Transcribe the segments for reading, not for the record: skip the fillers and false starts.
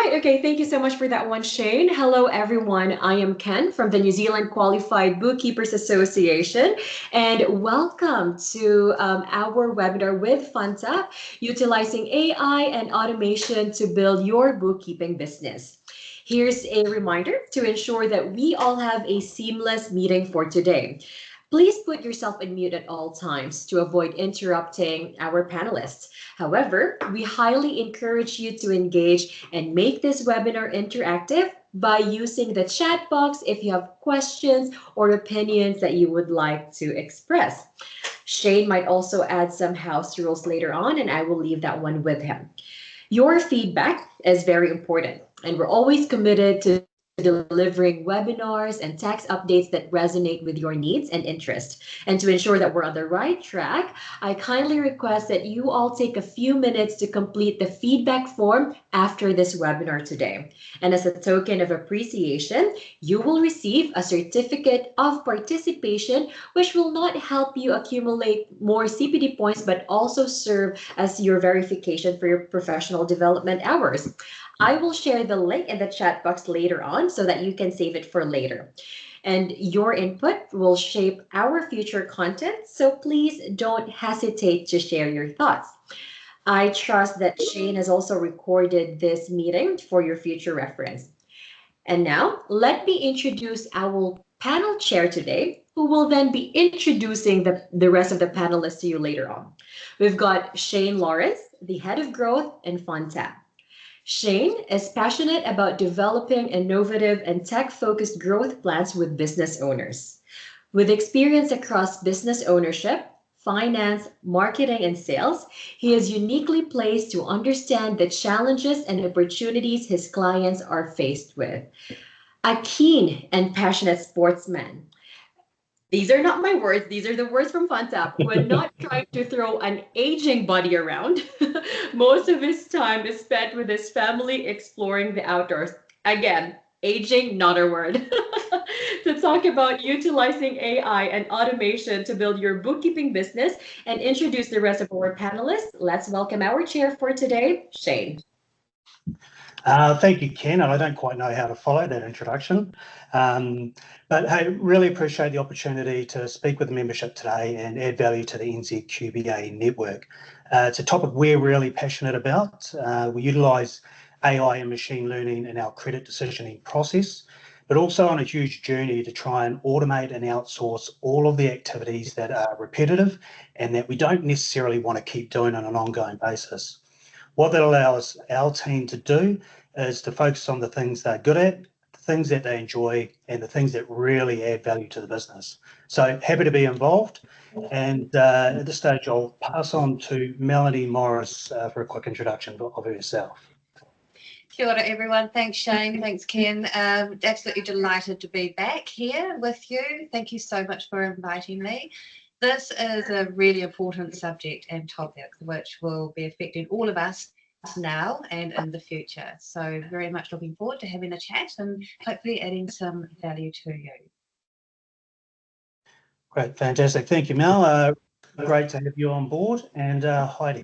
right. Okay. Thank you so much for that one, Shane. Hello, everyone. I am Ken from the New Zealand Qualified Bookkeepers Association, and welcome to our webinar with FundTap, utilizing AI and automation to build your bookkeeping business. Here's a reminder to ensure that we all have a seamless meeting for today. Please put yourself in mute at all times to avoid interrupting our panelists. However, we highly encourage you to engage and make this webinar interactive by using the chat box if you have questions or opinions that you would like to express. Shane might also add some house rules later on, and I will leave that one with him. Your feedback is very important, and we're always committed to delivering webinars and tax updates that resonate with your needs and interest. And to ensure that we're on the right track, I kindly request that you all take a few minutes to complete the feedback form after this webinar today. And as a token of appreciation, you will receive a certificate of participation, which will not help you accumulate more CPD points, but also serve as your verification for your professional development hours. I will share the link in the chat box later on so that you can save it for later. And your input will shape our future content, so please don't hesitate to share your thoughts. I trust that Shane has also recorded this meeting for your future reference. And now, let me introduce our panel chair today, who will then be introducing the rest of the panelists to you later on. We've got Shane Laurence, the head of growth in FundTap. Shane is passionate about developing innovative and tech-focused growth plans with business owners. With experience across business ownership, finance, marketing, and sales, he is uniquely placed to understand the challenges and opportunities his clients are faced with. A keen and passionate sportsman. These are not my words. These are the words from FundTap. We're not trying to throw an aging buddy around. Most of his time is spent with his family exploring the outdoors. Again, aging, not a word. To talk about utilizing AI and automation to build your bookkeeping business and introduce the rest of our panelists, let's welcome our chair for today, Shane. Thank you, Ken, and I don't quite know how to follow that introduction. But hey, really appreciate the opportunity to speak with the membership today and add value to the NZQBA network. It's a topic we're really passionate about. We utilise AI and machine learning in our credit decisioning process, but also on a huge journey to try and automate and outsource all of the activities that are repetitive and that we don't necessarily want to keep doing on an ongoing basis. What that allows our team to do is to focus on the things they're good at, the things that they enjoy, and the things that really add value to the business. So happy to be involved. And at this stage, I'll pass on to Melanie Morris for a quick introduction of herself. Kia ora, everyone. Thanks, Shane. Thanks, Ken. Absolutely delighted to be back here with you. Thank you so much for inviting me. This is a really important subject and topic which will be affecting all of us now and in the future. So very much looking forward to having a chat and hopefully adding some value to you. Great, fantastic. Thank you, Mel. Great to have you on board. And Heidi.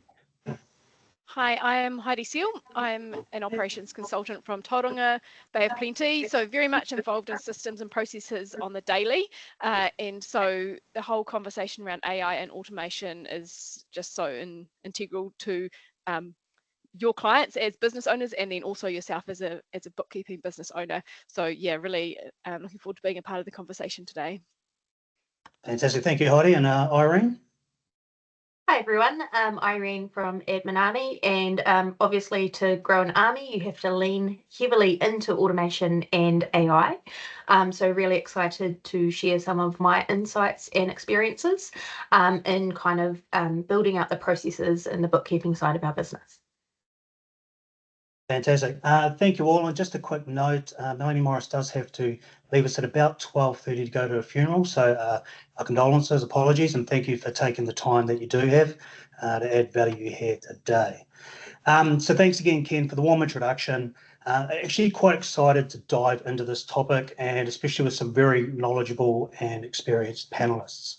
Hi, I am Heidi Seale. I'm an operations consultant from Tauranga, Bay of Plenty, so very much involved in systems and processes on the daily. And so the whole conversation around AI and automation is just so integral to your clients as business owners, and then also yourself as a bookkeeping business owner. So yeah, really looking forward to being a part of the conversation today. Fantastic. Thank you, Heidi. And Irene? Hi everyone, I'm Irene from Admin Army, and obviously to grow an army you have to lean heavily into automation and AI. So really excited to share some of my insights and experiences in kind of building out the processes in the bookkeeping side of our business. Fantastic. Thank you all. And just a quick note, Melanie Morris does have to leave us at about 12:30 to go to a funeral. So our condolences, apologies, and thank you for taking the time that you do have to add value here today. So thanks again, Ken, for the warm introduction. Actually quite excited to dive into this topic, and especially with some very knowledgeable and experienced panelists.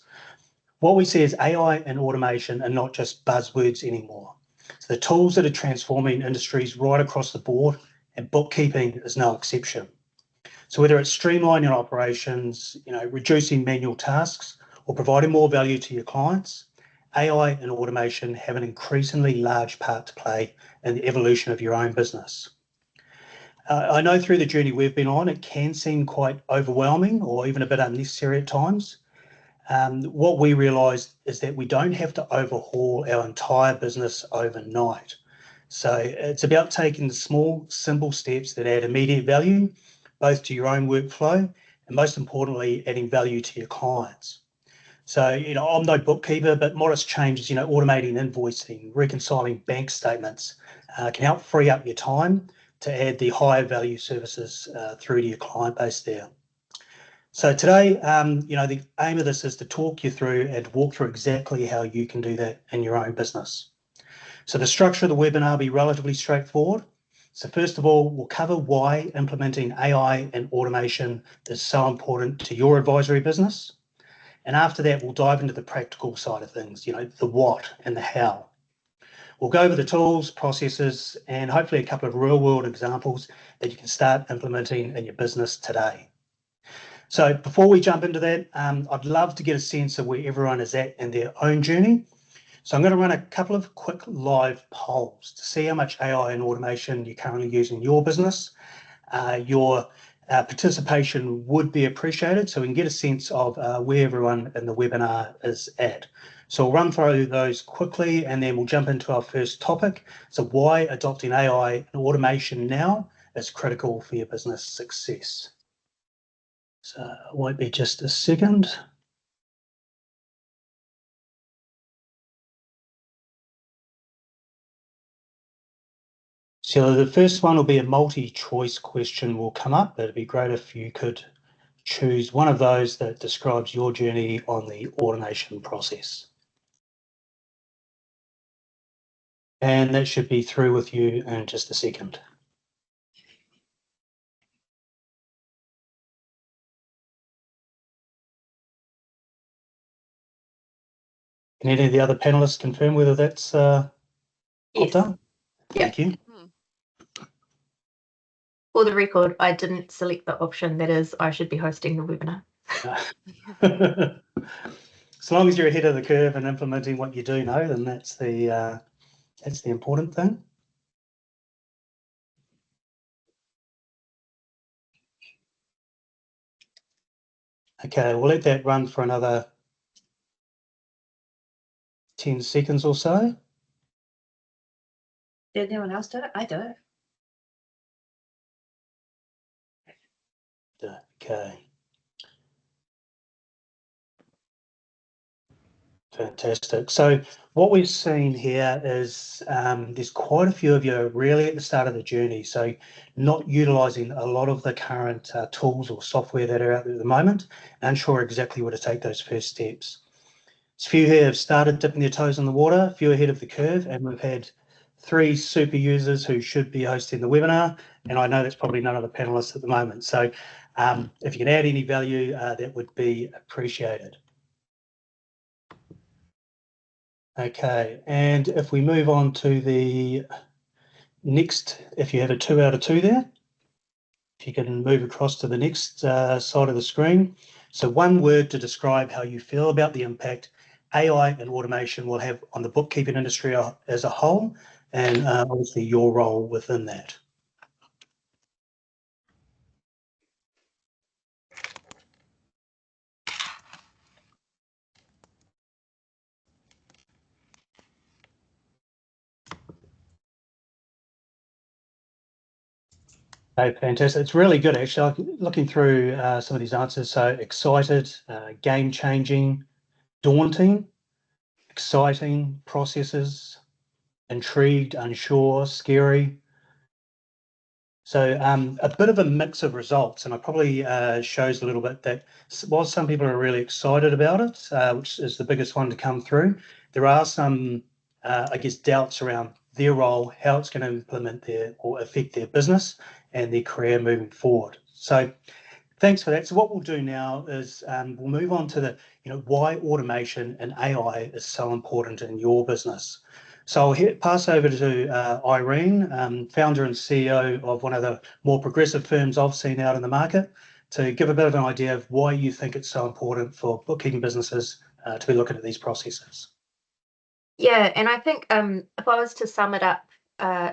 What we see is AI and automation are not just buzzwords anymore. So the tools that are transforming industries right across the board and bookkeeping is no exception. So whether it's streamlining operations, reducing manual tasks, or providing more value to your clients, AI and automation have an increasingly large part to play in the evolution of your own business. I know through the journey we've been on, it can seem quite overwhelming or even a bit unnecessary at times. What we realised is that we don't have to overhaul our entire business overnight. So it's about taking the small, simple steps that add immediate value, both to your own workflow and most importantly, adding value to your clients. So, I'm no bookkeeper, but modest changes, automating invoicing, reconciling bank statements can help free up your time to add the higher value services through to your client base there. So today, the aim of this is to talk you through and walk through exactly how you can do that in your own business. So the structure of the webinar will be relatively straightforward. So first of all, we'll cover why implementing AI and automation is so important to your advisory business. And after that, we'll dive into the practical side of things, the what and the how. We'll go over the tools, processes, and hopefully a couple of real-world examples that you can start implementing in your business today. So before we jump into that, I'd love to get a sense of where everyone is at in their own journey. So I'm going to run a couple of quick live polls to see how much AI and automation you're currently using in your business. Your participation would be appreciated so we can get a sense of where everyone in the webinar is at. So we'll run through those quickly and then we'll jump into our first topic. So why adopting AI and automation now is critical for your business success. So it won't be just a second. So the first one will be a multi-choice question will come up. It'd be great if you could choose one of those that describes your journey on the automation process. And that should be through with you in just a second. Can any of the other panelists confirm whether that's Yes. done? Yeah. Thank you. For the record, I didn't select the option that is I should be hosting the webinar. As long as you're ahead of the curve and implementing what you do know, then that's the important thing. Okay, we'll let that run for another 10 seconds or so. Did anyone else do it? I do it. Okay. Fantastic. So what we've seen here is there's quite a few of you really at the start of the journey, so not utilising a lot of the current tools or software that are out there at the moment, unsure exactly where to take those first steps. There's a few here have started dipping their toes in the water, a few ahead of the curve, and we've had 3 super users who should be hosting the webinar, and I know that's probably none of the panelists at the moment. So if you can add any value, that would be appreciated. Okay, and if we move on to the next, if you have a 2 out of 2 there, if you can move across to the next side of the screen. So one word to describe how you feel about the impact AI and automation will have on the bookkeeping industry as a whole, and obviously your role within that. Okay, fantastic. It's really good, actually. Looking through some of these answers, so excited, game-changing, daunting, exciting, processes, intrigued, unsure, scary. So a bit of a mix of results, and it probably shows a little bit that while some people are really excited about it, which is the biggest one to come through, there are some, I guess, doubts around their role, how it's going to implement their or affect their business and their career moving forward. So thanks for that. So what we'll do now is we'll move on to the, why automation and AI is so important in your business. So I'll pass over to Irene, founder and CEO of one of the more progressive firms I've seen out in the market, to give a bit of an idea of why you think it's so important for bookkeeping businesses to be looking at these processes. Yeah, and I think if I was to sum it up,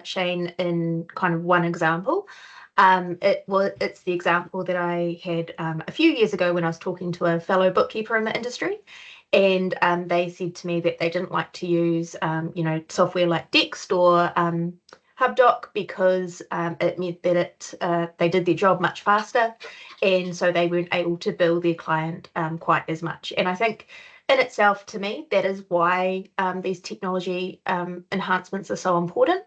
Shane, in kind of one example, it's the example that I had a few years ago when I was talking to a fellow bookkeeper in the industry, and they said to me that they didn't like to use software like Dext or HubDoc because it meant that they did their job much faster, and so they weren't able to bill their client quite as much. And I think in itself, to me, that is why these technology enhancements are so important.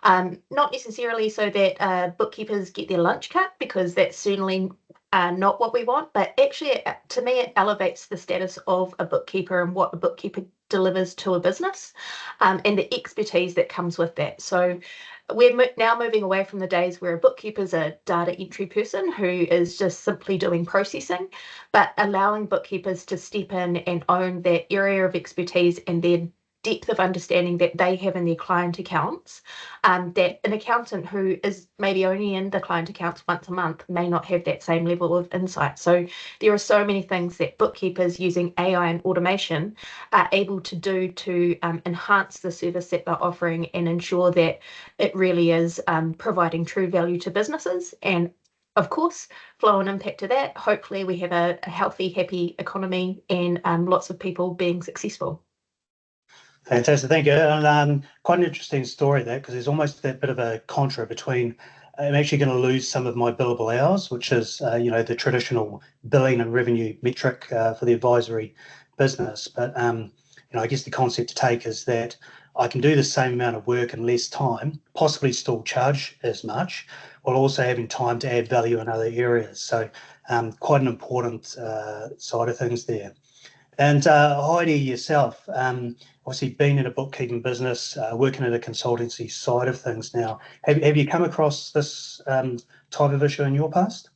Not necessarily so that bookkeepers get their lunch cut, because that's certainly not what we want, but actually, to me, it elevates the status of a bookkeeper and what a bookkeeper delivers to a business, and the expertise that comes with that. So we're now moving away from the days where a bookkeeper's a data entry person who is just simply doing processing, but allowing bookkeepers to step in and own that area of expertise and their depth of understanding that they have in their client accounts, that an accountant who is maybe only in the client accounts once a month may not have that same level of insight. So there are so many things that bookkeepers using AI and automation are able to do to enhance the service that they're offering and ensure that it really is providing true value to businesses. And of course, flow and impact to that, hopefully we have a healthy, happy economy and lots of people being successful. Fantastic, thank you. And quite an interesting story there, because there's almost that bit of a contra between I'm actually going to lose some of my billable hours, which is the traditional billing and revenue metric for the advisory business. But I guess the concept to take is that I can do the same amount of work in less time, possibly still charge as much, while also having time to add value in other areas. So quite an important side of things there. And Heidi, yourself, obviously been in a bookkeeping business, working in a consultancy side of things now. Have you come across this type of issue in your past?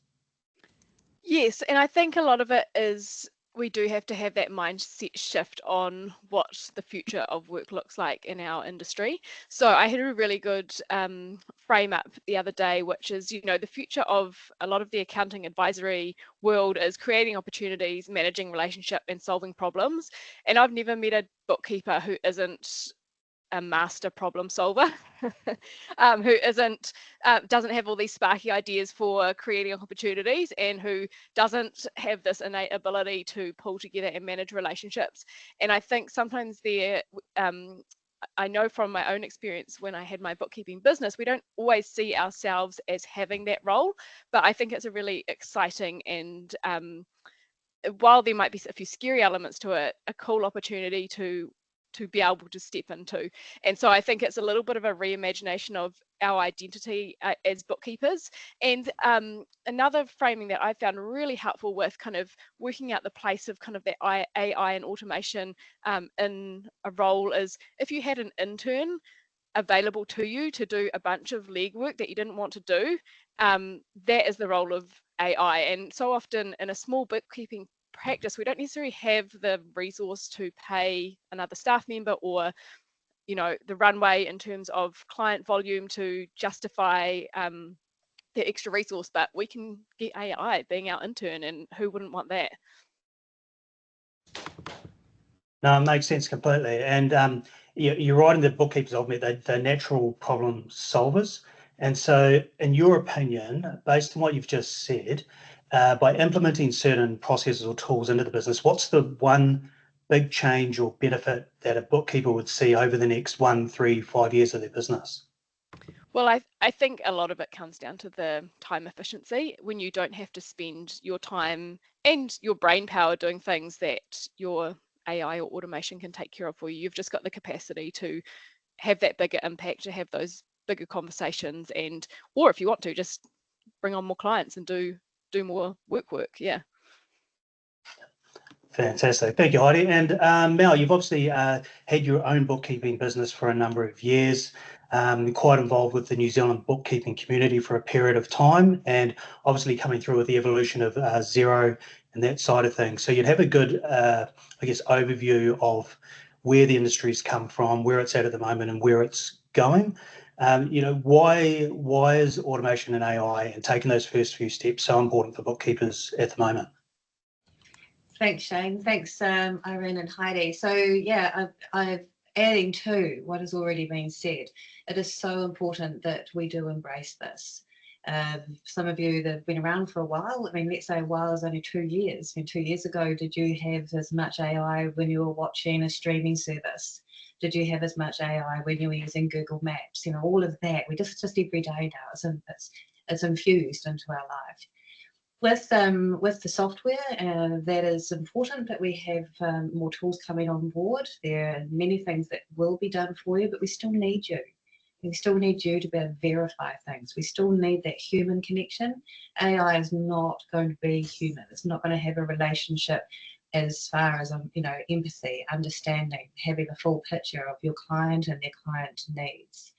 Yes, and I think a lot of it is we do have to have that mindset shift on what the future of work looks like in our industry. So I had a really good frame up the other day, which is, the future of a lot of the accounting advisory world is creating opportunities, managing relationship and solving problems. And I've never met a bookkeeper who isn't a master problem solver, who doesn't have all these sparky ideas for creating opportunities, and who doesn't have this innate ability to pull together and manage relationships. And I think sometimes I know from my own experience when I had my bookkeeping business, we don't always see ourselves as having that role, but I think it's a really exciting and while there might be a few scary elements to it, a cool opportunity to be able to step into. And so I think it's a little bit of a reimagination of our identity as bookkeepers. And another framing that I found really helpful with kind of working out the place of kind of that AI and automation in a role is if you had an intern available to you to do a bunch of legwork that you didn't want to do, that is the role of AI. And so often in a small bookkeeping practice, we don't necessarily have the resource to pay another staff member or the runway in terms of client volume to justify the extra resource, but we can get AI being our intern, and who wouldn't want that? No, it makes sense completely. And you're right in the bookkeepers, they're natural problem solvers. And so in your opinion, based on what you've just said, by implementing certain processes or tools into the business, what's the one big change or benefit that a bookkeeper would see over the next 1, 3, 5 years of their business? Well, I think a lot of it comes down to the time efficiency, when you don't have to spend your time and your brain power doing things that your AI or automation can take care of for you. You've just got the capacity to have that bigger impact, to have those bigger conversations, or if you want to, just bring on more clients and do more work. Yeah. Fantastic. Thank you, Heidi. And Mel, you've obviously had your own bookkeeping business for a number of years, quite involved with the New Zealand bookkeeping community for a period of time, and obviously coming through with the evolution of Xero and that side of things. So you'd have a good, overview of where the industry's come from, where it's at the moment, and where it's going. Why is automation and AI and taking those first few steps so important for bookkeepers at the moment? Thanks, Shane. Thanks, Irene and Heidi. So yeah, I've adding to what has already been said. It is so important that we do embrace this. Some of you that have been around for a while, I mean, let's say a while is only 2 years. I mean, 2 years ago, did you have as much AI when you were watching a streaming service? Did you have as much AI when you were using Google Maps? You know, all of that. We just every day now. It's infused into our life. With the software, that is important that we have more tools coming on board. There are many things that will be done for you, but we still need you. We still need you to be able to verify things. We still need that human connection. AI is not going to be human. It's not going to have a relationship as far as empathy, understanding, having a full picture of your client and their client needs.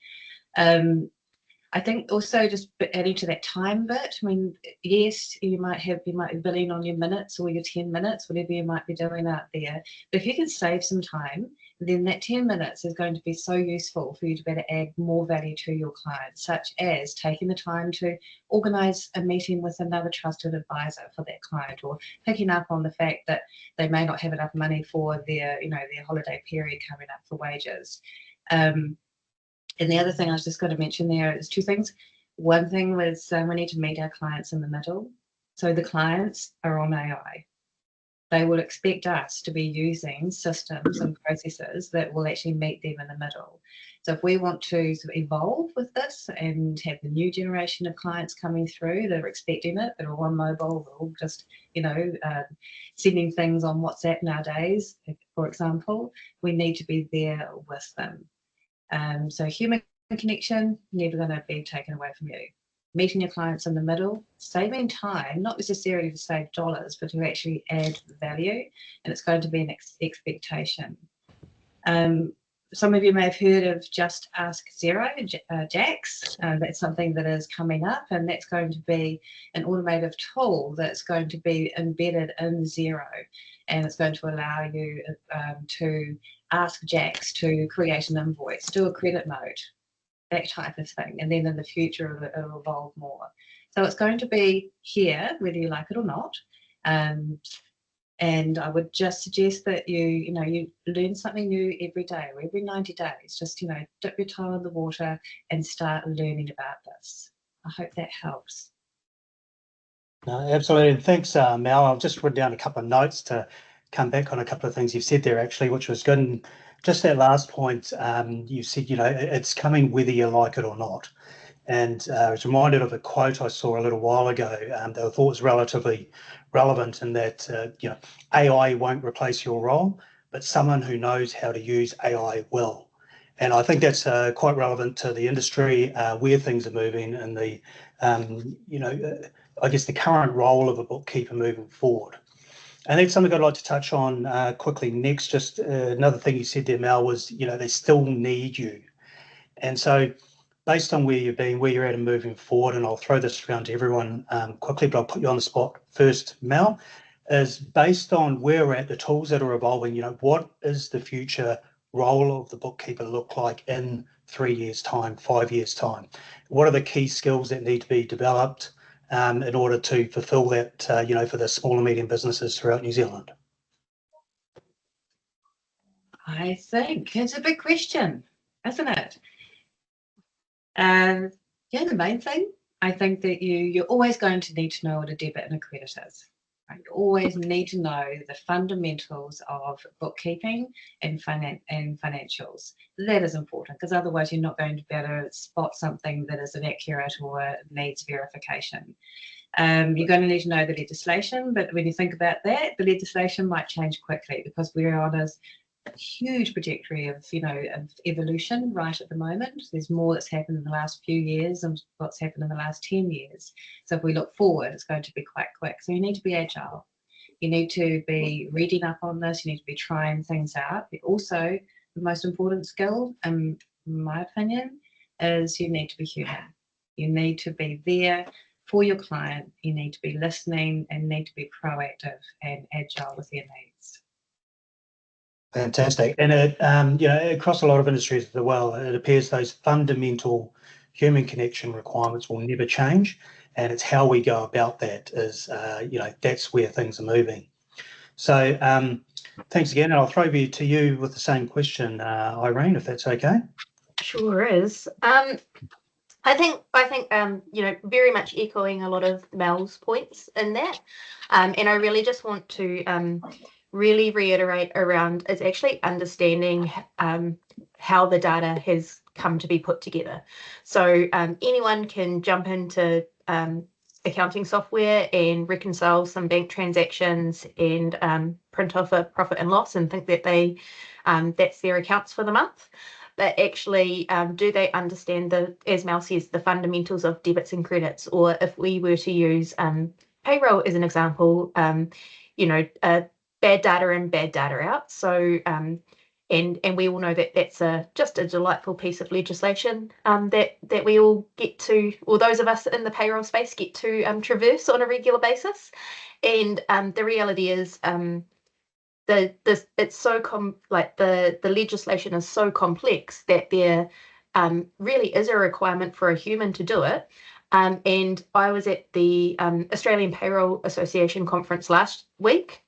I think also just adding to that time bit, I mean, yes, you might be billing on your minutes or your 10 minutes, whatever you might be doing out there. But if you can save some time, then that 10 minutes is going to be so useful for you to be able to add more value to your clients, such as taking the time to organise a meeting with another trusted advisor for that client, or picking up on the fact that they may not have enough money for their holiday period coming up for wages. And the other thing I was just going to mention there is 2 things. One thing was we need to meet our clients in the middle. So the clients are on AI. They will expect us to be using systems and processes that will actually meet them in the middle. So if we want to sort of evolve with this and have the new generation of clients coming through that are expecting it, that are on mobile, they're all just, sending things on WhatsApp nowadays, for example, we need to be there with them. So human connection, never going to be taken away from you. Meeting your clients in the middle, saving time, not necessarily to save dollars, but to actually add value, and it's going to be an expectation. Some of you may have heard of Just Ask Xero, JAX. That's something that is coming up, and that's going to be an automated tool that's going to be embedded in Xero, and it's going to allow you to ask JAX to create an invoice, do a credit note, that type of thing, and then in the future it'll evolve more. So it's going to be here, whether you like it or not. And I would just suggest that you learn something new every day or every 90 days. Just dip your toe in the water and start learning about this. I hope that helps. No, absolutely, and thanks, Mel. I've just written down a couple of notes to come back on a couple of things you've said there, actually, which was good. And just that last point, you said, it's coming whether you like it or not. And I was reminded of a quote I saw a little while ago that I thought was relatively relevant, in that, AI won't replace your role, but someone who knows how to use AI will. And I think that's quite relevant to the industry, where things are moving, and the, I guess the current role of a bookkeeper moving forward. And that's something I'd like to touch on quickly next. Just another thing you said there, Mel, was, they still need you. And so based on where you've been, where you're at and moving forward, and I'll throw this around to everyone quickly, but I'll put you on the spot first, Mel, is based on where we're at, the tools that are evolving, what is the future role of the bookkeeper look like in 3 years' time, 5 years' time? What are the key skills that need to be developed in order to fulfill that, for the small and medium businesses throughout New Zealand? I think it's a big question, isn't it? The main thing, I think that you're always going to need to know what a debit and a credit is. Right? You always need to know the fundamentals of bookkeeping and financials. That is important, because otherwise you're not going to be able to spot something that is inaccurate or needs verification. You're going to need to know the legislation, but when you think about that, the legislation might change quickly, because we're on a huge trajectory of evolution right at the moment. There's more that's happened in the last few years than what's happened in the last 10 years. So if we look forward, it's going to be quite quick. So you need to be agile. You need to be reading up on this. You need to be trying things out. But also, the most important skill, in my opinion, is you need to be human. You need to be there for your client. You need to be listening and need to be proactive and agile with their needs. Fantastic. And it, across a lot of industries as well, it appears those fundamental human connection requirements will never change, and it's how we go about that is, that's where things are moving. So thanks again, and I'll throw it to you with the same question, Irene, if that's okay. Sure is. I think very much echoing a lot of Mel's points in that, and I really just want to really reiterate around it's actually understanding how the data has come to be put together. So anyone can jump into accounting software and reconcile some bank transactions and print off a profit and loss and think that that's their accounts for the month. But actually, do they understand as Mel says, the fundamentals of debits and credits? Or if we were to use payroll as an example, bad data in, bad data out. So, and we all know that that's just a delightful piece of legislation that we all get to, or those of us in the payroll space get to traverse on a regular basis. And the reality is, it's so the legislation is so complex that there really is a requirement for a human to do it. And I was at the Australian Payroll Association conference last week,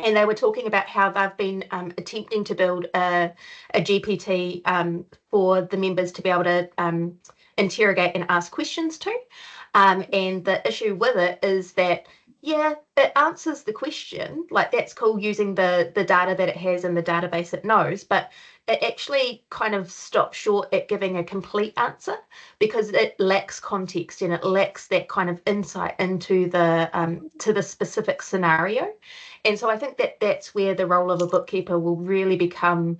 and they were talking about how they've been attempting to build a GPT for the members to be able to interrogate and ask questions to. And the issue with it is that, yeah, it answers the question, like that's cool using the data that it has and the database it knows, but it actually kind of stops short at giving a complete answer because it lacks context and it lacks that kind of insight into the specific scenario. And so I think that that's where the role of a bookkeeper will really become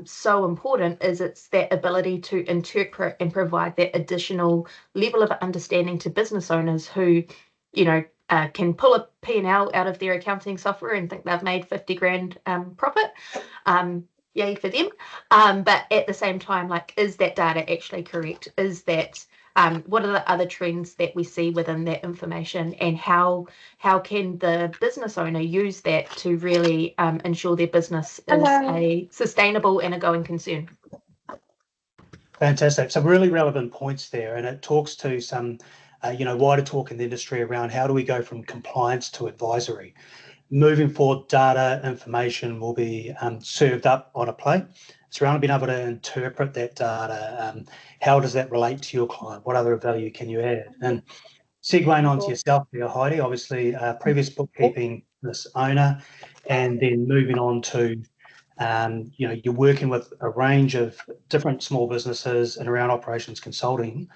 so important, is it's that ability to interpret and provide that additional level of understanding to business owners who, can pull a P&L out of their accounting software and think they've made 50 grand profit. Yay for them. But at the same time, is that data actually correct? Is that what are the other trends that we see within that information, and how can the business owner use that to really ensure their business is a sustainable and a going concern? Fantastic. Some really relevant points there, and it talks to some wider talk in the industry around how do we go from compliance to advisory. Moving forward, data information will be served up on a plate. It's around being able to interpret that data. How does that relate to your client? What other value can you add? And segueing on to yourself there, Heidi, obviously previous bookkeeping business owner, and then moving on to, you're working with a range of different small businesses and around operations consulting.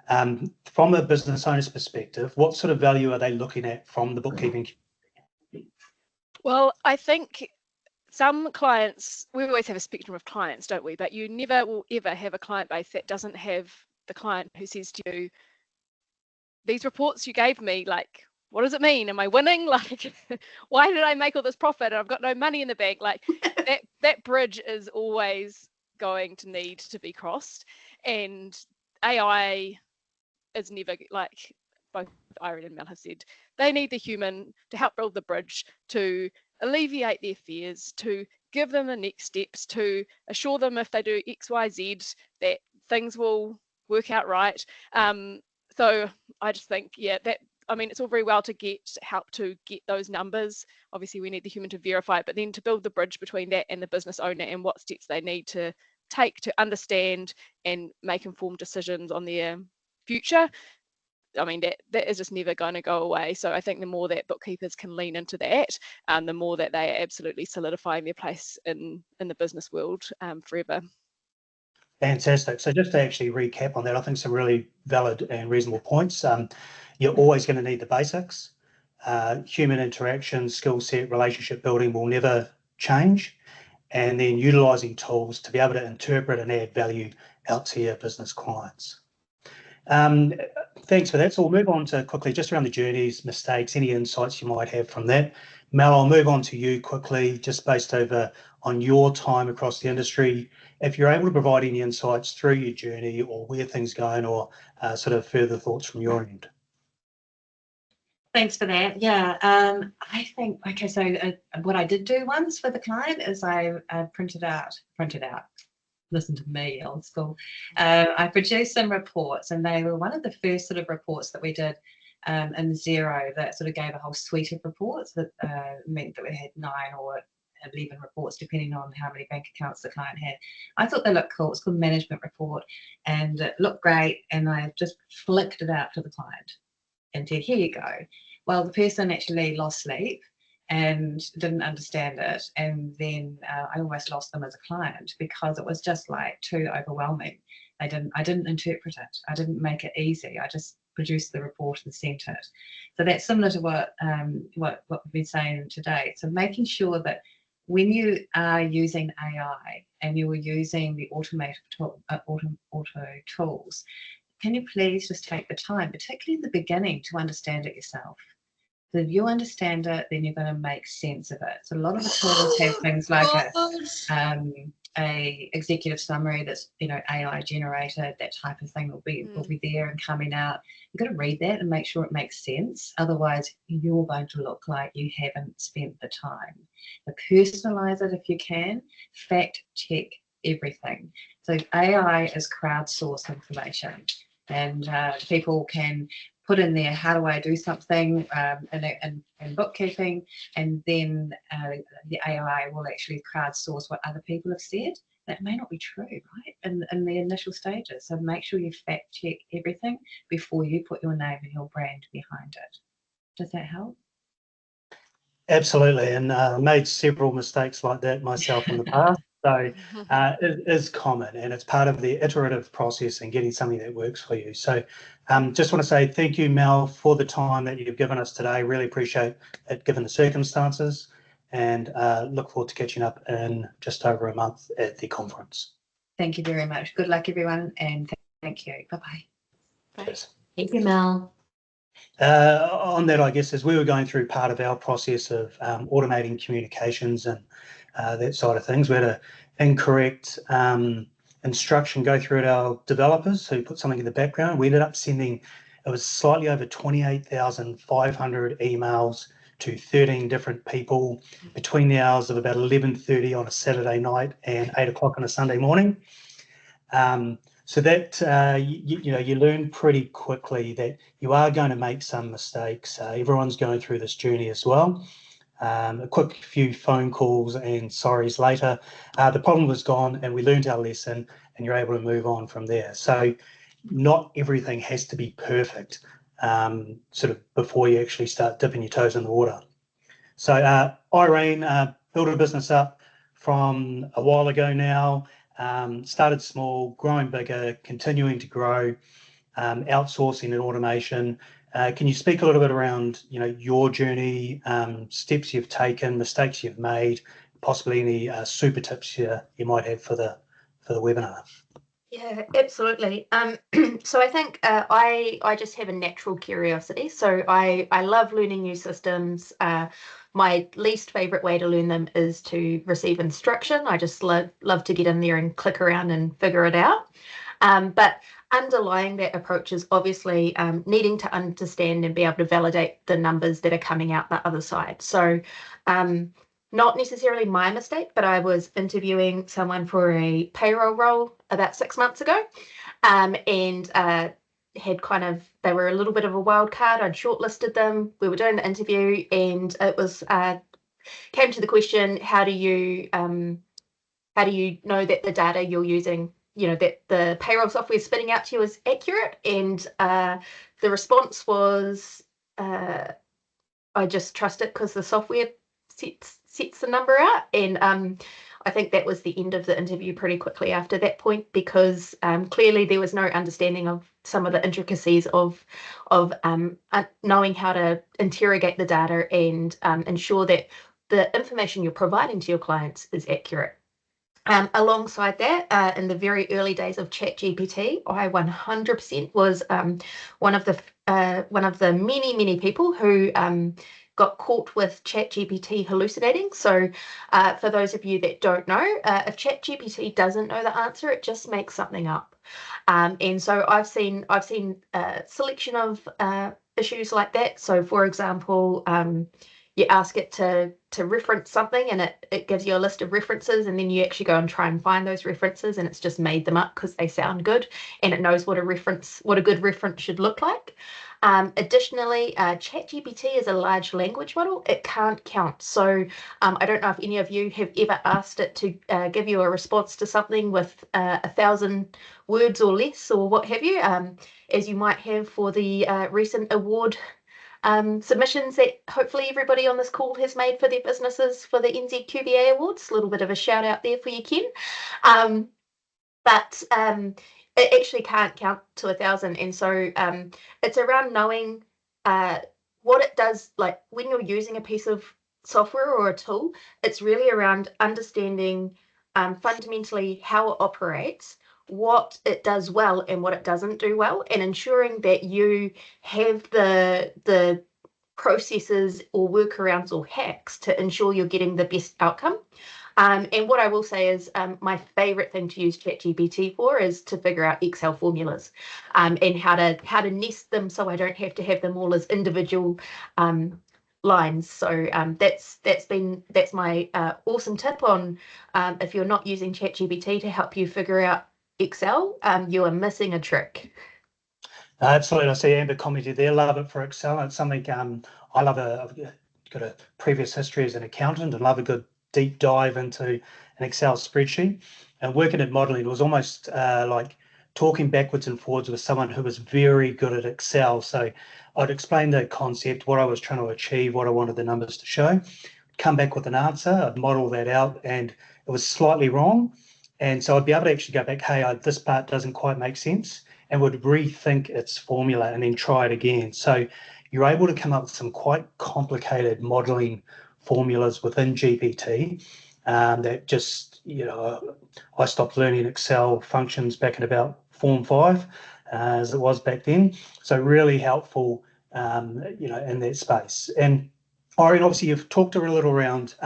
From a business owner's perspective, what sort of value are they looking at from the bookkeeping? Well, I think some clients, we always have a spectrum of clients, don't we? But you never will ever have a client base that doesn't have the client who says to you, these reports you gave me, what does it mean? Am I winning? Why did I make all this profit and I've got no money in the bank? That bridge is always going to need to be crossed. And AI is never, both Irene and Mel have said, they need the human to help build the bridge, to alleviate their fears, to give them the next steps, to assure them if they do X, Y, Z, that things will work out right. So I just think, it's all very well to get help to get those numbers. Obviously, we need the human to verify it, but then to build the bridge between that and the business owner and what steps they need to take to understand and make informed decisions on their future. That is just never going to go away. So I think the more that bookkeepers can lean into that, the more that they are absolutely solidifying their place in the business world forever. Fantastic. So just to actually recap on that, I think some really valid and reasonable points. You're always going to need the basics. Human interaction, skill set, relationship building will never change. And then utilising tools to be able to interpret and add value out to your business clients. Thanks for that. So we'll move on to quickly just around the journeys, mistakes, any insights you might have from that. Mel, I'll move on to you quickly, just based over on your time across the industry. If you're able to provide any insights through your journey or where things going, or sort of further thoughts from your end. Thanks for that. Yeah, I think, okay, so what I did do once with a client is I printed out, listen to me, old school. I produced some reports, and they were one of the first sort of reports that we did in Xero that sort of gave a whole suite of reports that meant that we had 9 or 11 reports, depending on how many bank accounts the client had. I thought they looked cool. It's called Management Report, and it looked great, and I just flicked it out to the client and said, here you go. Well, the person actually lost sleep and didn't understand it, and then I almost lost them as a client because it was just like too overwhelming. I didn't interpret it. I didn't make it easy. I just produced the report and sent it. So that's similar to what we've been saying today. So making sure that when you are using AI and you are using the auto tools, can you please just take the time, particularly in the beginning, to understand it yourself? So if you understand it, then you're going to make sense of it. So a lot of the tools have things like a executive summary that's AI generated. That type of thing will be there and coming out. You've got to read that and make sure it makes sense. Otherwise, you're going to look like you haven't spent the time. But personalize it if you can. Fact check everything. So AI is crowdsourced information, and people can put in there, how do I do something in bookkeeping, and then the AI will actually crowdsource what other people have said. That may not be true, right, in the initial stages. So make sure you fact check everything before you put your name and your brand behind it. Does that help? Absolutely, and made several mistakes like that myself in the past. So it is common, and it's part of the iterative process and getting something that works for you. So just want to say thank you, Mel, for the time that you've given us today. Really appreciate it given the circumstances, and look forward to catching up in just over a month at the conference. Thank you very much. Good luck, everyone, and thank you. Bye-bye. Cheers. Thank you, Mel. On that, I guess, as we were going through part of our process of automating communications and that side of things, we had an incorrect instruction go through at our developers who put something in the background. We ended up sending, it was slightly over 28,500 emails to 13 different people between the hours of about 11:30 on a Saturday night and 8 o'clock on a Sunday morning. So that, you learn pretty quickly that you are going to make some mistakes. Everyone's going through this journey as well. A quick few phone calls and sorries later, the problem was gone and we learned our lesson, and you're able to move on from there. So not everything has to be perfect sort of before you actually start dipping your toes in the water. So Irene built a business up from a while ago now. Started small, growing bigger, continuing to grow, outsourcing and automation. Can you speak a little bit around, your journey, steps you've taken, mistakes you've made, possibly any super tips you might have for the webinar? Yeah, absolutely. So I think I just have a natural curiosity. So I love learning new systems. My least favorite way to learn them is to receive instruction. I just love to get in there and click around and figure it out. But underlying that approach is obviously needing to understand and be able to validate the numbers that are coming out the other side. So not necessarily my mistake, but I was interviewing someone for a payroll role about 6 months ago, and had they were a little bit of a wild card. I'd shortlisted them. We were doing the interview, and it was came to the question: how do you know that the data you're using, that the payroll software is spitting out to you is accurate? And the response was, I just trust it because the software sets the number out. And I think that was the end of the interview pretty quickly after that point, because clearly there was no understanding of some of the intricacies of knowing how to interrogate the data and ensure that the information you're providing to your clients is accurate. Alongside that, in the very early days of ChatGPT, I 100% was one of the many people who got caught with ChatGPT hallucinating. So for those of you that don't know, if ChatGPT doesn't know the answer, it just makes something up. And so I've seen a selection of issues like that. So for example, you ask it to reference something, and it gives you a list of references, and then you actually go and try and find those references, and it's just made them up because they sound good, and it knows what a good reference should look like. Additionally, ChatGPT is a large language model. It can't count. So I don't know if any of you have ever asked it to give you a response to something with 1,000 words or less, or what have you, as you might have for the recent award submissions that hopefully everybody on this call has made for their businesses for the NZQBA Awards. A little bit of a shout out there for you, Ken. But it actually can't count to 1,000, and so it's around knowing what it does. Like when you're using a piece of software or a tool, it's really around understanding fundamentally how it operates, what it does well and what it doesn't do well, and ensuring that you have the processes or workarounds or hacks to ensure you're getting the best outcome. And what I will say is my favorite thing to use ChatGPT for is to figure out Excel formulas and how to nest them so I don't have to have them all as individual lines. So that's my awesome tip on if you're not using ChatGPT to help you figure out Excel, you are missing a trick. Absolutely. I see Amber commented there. Love it for Excel. It's something I love. I've got a previous history as an accountant and love a good deep dive into an Excel spreadsheet. And working at modeling was almost like talking backwards and forwards with someone who was very good at Excel. So I'd explain the concept, what I was trying to achieve, what I wanted the numbers to show, come back with an answer, I'd model that out, and it was slightly wrong. And so I'd be able to actually go back, hey, this part doesn't quite make sense, and would rethink its formula and then try it again. So you're able to come up with some quite complicated modeling formulas within GPT that just, I stopped learning Excel functions back in about Form 5, as it was back then. So really helpful, in that space. And Irene, obviously you've talked a little around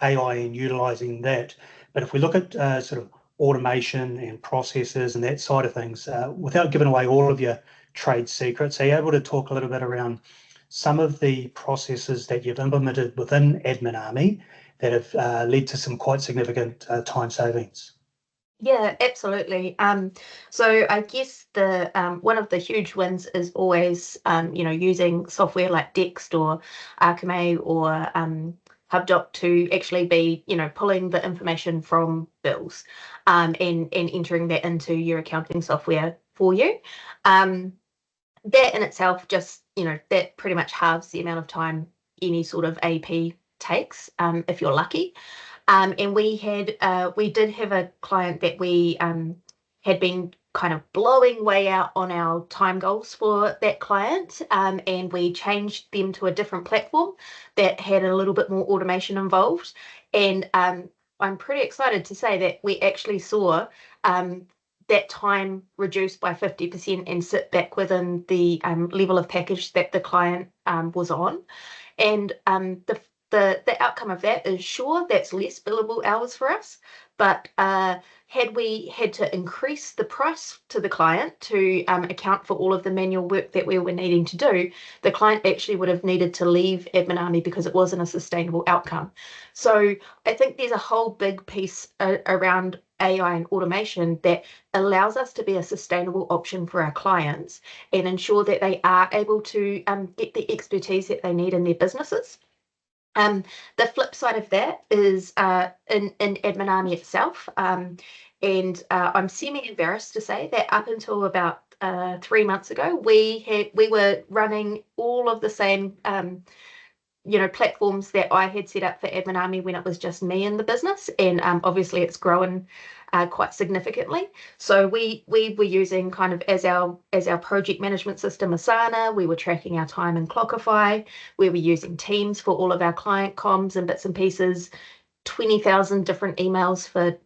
AI and utilising that, but if we look at sort of automation and processes and that side of things, without giving away all of your trade secrets, are you able to talk a little bit around some of the processes that you've implemented within Admin Army that have led to some quite significant time savings? Yeah, absolutely. So I guess the one of the huge wins is always using software like Dext or Arkame or HubDoc to actually be pulling the information from bills and entering that into your accounting software for you. That in itself just that pretty much halves the amount of time any sort of AP takes if you're lucky. And we did have a client that we had been kind of blowing way out on our time goals for that client, and we changed them to a different platform that had a little bit more automation involved. And I'm pretty excited to say that we actually saw that time reduced by 50% and sit back within the level of package that the client was on. And the outcome of that is, sure, that's less billable hours for us, but had we had to increase the price to the client to account for all of the manual work that we were needing to do, the client actually would have needed to leave Admin Army because it wasn't a sustainable outcome. So I think there's a whole big piece around AI and automation that allows us to be a sustainable option for our clients and ensure that they are able to get the expertise that they need in their businesses. The flip side of that is in Admin Army itself, and I'm semi-embarrassed to say that up until about 3 months ago, we were running all of the same platforms that I had set up for Admin Army when it was just me in the business, and obviously it's grown quite significantly. So we were using kind of as our project management system Asana. We were tracking our time in Clockify. We were using Teams for all of our client comms and bits and pieces. 20,000 different emails for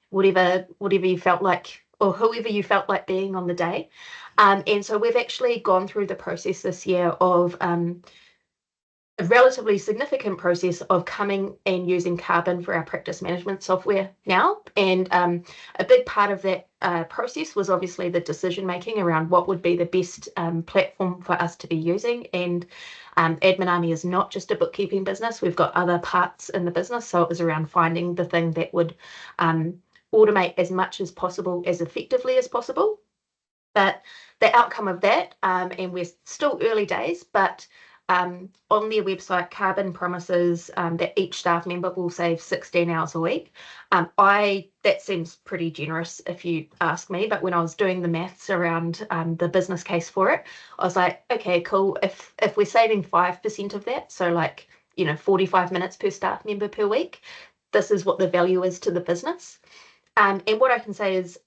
whatever you felt like, or whoever you felt like being on the day. And so we've actually gone through the process this year of a relatively significant process of coming and using Carbon for our practice management software now. And a big part of that process was obviously the decision making around what would be the best platform for us to be using. And Admin Army is not just a bookkeeping business. We've got other parts in the business. So it was around finding the thing that would automate as much as possible, as effectively as possible. But the outcome of that, and we're still early days, but on their website, Carbon promises that each staff member will save 16 hours a week. That seems pretty generous if you ask me, but when I was doing the maths around the business case for it, I was like, okay, cool. If we're saving 5% of that, so like, 45 minutes per staff member per week, this is what the value is to the business. And what I can say is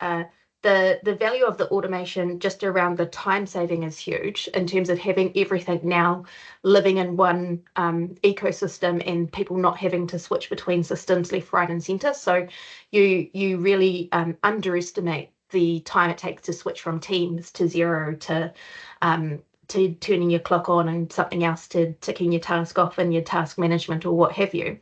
the value of the automation just around the time saving is huge in terms of having everything now living in one ecosystem and people not having to switch between systems left, right, and center. So you really underestimate the time it takes to switch from Teams to Xero to turning your clock on and something else to ticking your task off in your task management or what have you.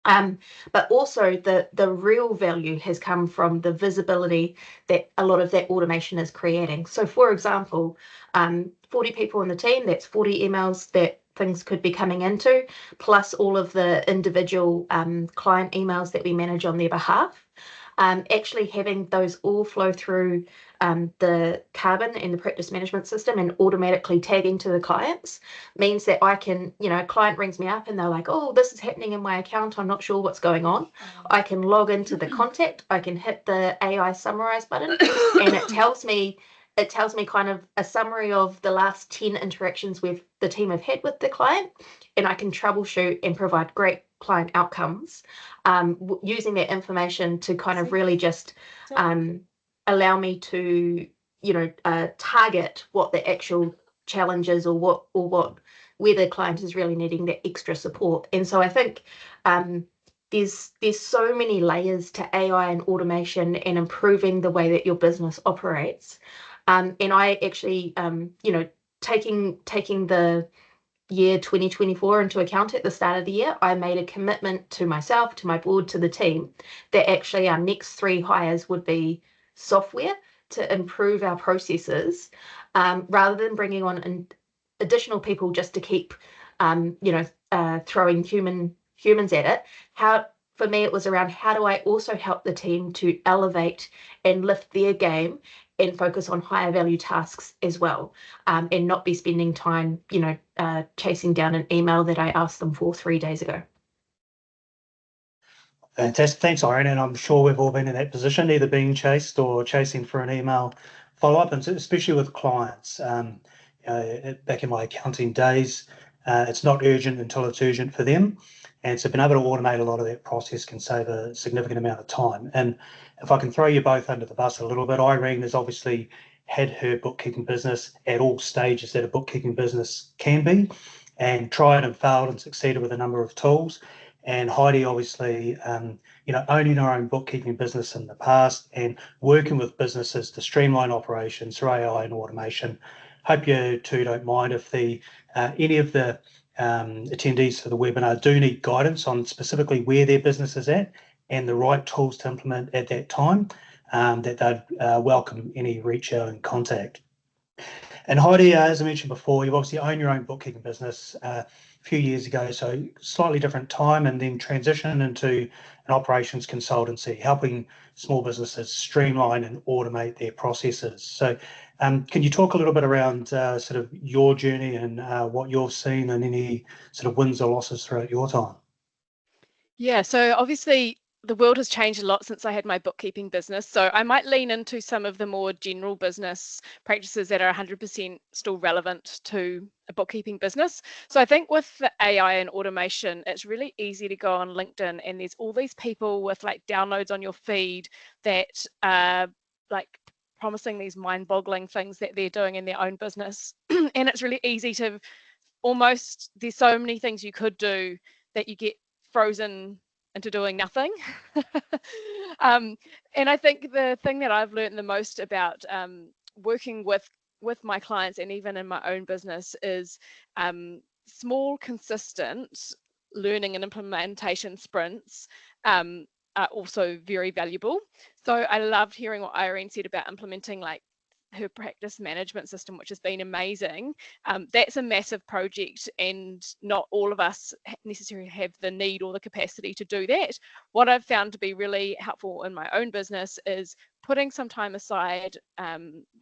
But also the real value has come from the visibility that a lot of that automation is creating. So for example, 40 people in the team, that's 40 emails that things could be coming into, plus all of the individual client emails that we manage on their behalf. Actually having those all flow through the Carbon and the practice management system and automatically tagging to the clients means that I can, a client rings me up and they're like, oh, this is happening in my account, I'm not sure what's going on. I can log into the contact, I can hit the AI summarize button, and it tells me kind of a summary of the last 10 interactions the team have had with the client, and I can troubleshoot and provide great client outcomes using that information to kind of really just allow me to target what the actual challenge is or where the client is really needing that extra support. And so I think there's so many layers to AI and automation and improving the way that your business operates. And I actually taking the year 2024 into account at the start of the year, I made a commitment to myself, to my board, to the team, that actually our next 3 hires would be software to improve our processes, rather than bringing on additional people just to keep, throwing humans at it. For me, it was around how do I also help the team to elevate and lift their game and focus on higher value tasks as well, and not be spending time, chasing down an email that I asked them for 3 days ago. Fantastic. Thanks, Irene. And I'm sure we've all been in that position, either being chased or chasing for an email follow-up, and especially with clients. Back in my accounting days, it's not urgent until it's urgent for them. And so being able to automate a lot of that process can save a significant amount of time. And if I can throw you both under the bus a little bit, Irene has obviously had her bookkeeping business at all stages that a bookkeeping business can be, and tried and failed and succeeded with a number of tools. And Heidi, obviously, owning her own bookkeeping business in the past and working with businesses to streamline operations through AI and automation. Hope you two don't mind if any of the attendees for the webinar do need guidance on specifically where their business is at and the right tools to implement at that time, that they'd welcome any reach out and contact. And Heidi, as I mentioned before, you obviously own your own bookkeeping business a few years ago, so slightly different time, and then transition into an operations consultancy, helping small businesses streamline and automate their processes. So can you talk a little bit around sort of your journey and what you've seen and any sort of wins or losses throughout your time? Yeah, so obviously the world has changed a lot since I had my bookkeeping business. So I might lean into some of the more general business practices that are 100% still relevant to a bookkeeping business. So I think with the AI and automation, it's really easy to go on LinkedIn and there's all these people with like downloads on your feed that are like promising these mind-boggling things that they're doing in their own business. And it's really easy to there's so many things you could do that you get frozen into doing nothing. And I think the thing that I've learned the most about working with my clients and even in my own business is small, consistent learning and implementation sprints are also very valuable. So I loved hearing what Irene said about implementing like her practice management system, which has been amazing. That's a massive project, and not all of us necessarily have the need or the capacity to do that. What I've found to be really helpful in my own business is putting some time aside